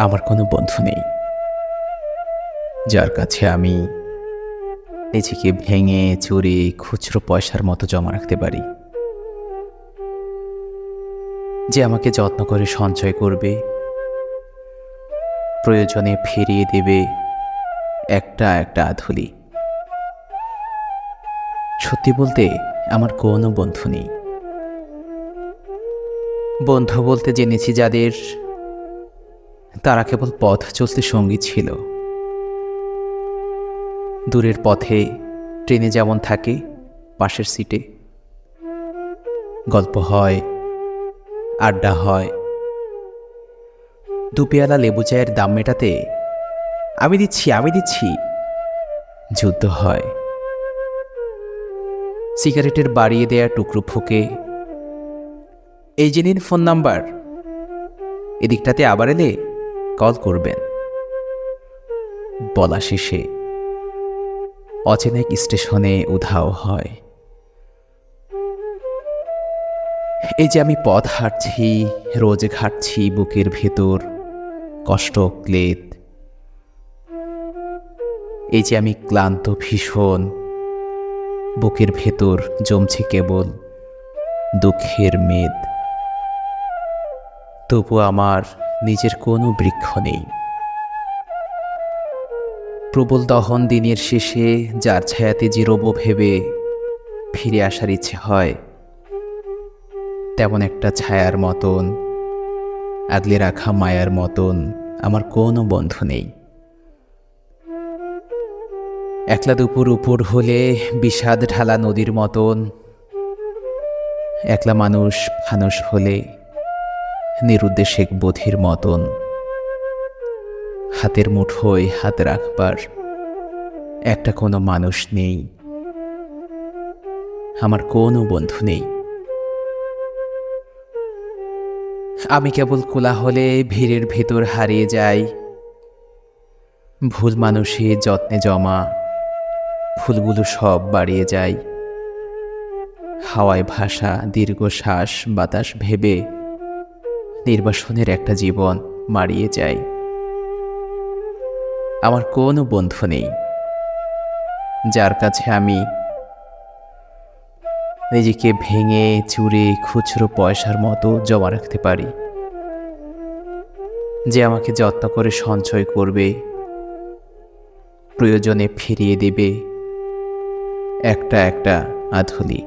আমার কোনো বন্ধু নেই যার কাছে আমি নিজেকে ভেঙে চুরে খুচরো পয়সার মতো জমা রাখতে পারি, যে আমাকে যত্ন করে সঞ্চয় করবে, প্রয়োজনে ফিরিয়ে দেবে একটা একটা আধুলি। সত্যি বলতে আমার কোনো বন্ধু নেই। বন্ধু বলতে জেনেছি যাদের, তারা কেবল পথ চলতে সঙ্গী ছিল। দূরের পথে ট্রেনে যেমন থাকে, পাশের সিটে গল্প হয়, আড্ডা হয়, দুপেয়ালা লেবু চায়ের দাম মেটাতে আমি দিচ্ছি যুদ্ধ হয়। সিগারেটের বাড়িয়ে দেয়া টুকরো ফুঁকে, এই যে নিন ফোন নাম্বার, এদিকটাতে আবার এলে কল করবেন, বলা শেষে অচেনা এক স্টেশনে উধাও হয়। এই যে আমি পথ হাঁটছি, রোজ ঘাটছি বুকের ভেতর কষ্ট ক্লেদ। এই যে আমি ক্লান্ত ভীষণ, বুকের ভেতর জমছে কেবল দুঃখের মেদ। তবু আমার নিজের কোনো বৃক্ষ নেই। প্রবল দহন দিনের শেষে যার ছায়াতে জিরোবো ভেবে ফিরে আসার ইচ্ছে হয়, তেমন একটা ছায়ার মতন, আগলে রাখা মায়ার মতন আমার কোনো বন্ধু নেই। একলা দুপুর উপর হলে বিষাদ ঢালা নদীর মতন, একলা মানুষ ফানুষ হলে নিরুদ্দেশিক বধির মতন, হাতের মুঠোয় হাত রাখবার একটা কোনো মানুষ নেই। আমার কোনো বন্ধু নেই। আমি কেবল কোলাহলে ভিড়ের ভেতর হারিয়ে যাই, ভুল মানুষের যত্নে জমা ফুলগুলো সব বাড়িয়ে যায়। হাওয়ায় ভাসা দীর্ঘশ্বাস বাতাস ভেবে নির্বাসনের একটা জীবন মারিয়ে যায়। আমার কোনো বন্ধু নেই যার কাছে আমি নিজেকে ভেঙে চুরে খুচরো পয়সার মতো জমা রাখতে পারি, যে আমাকে যত্ন করে সঞ্চয় করবে, প্রয়োজনে ফিরিয়ে দেবে একটা একটা আধুলি।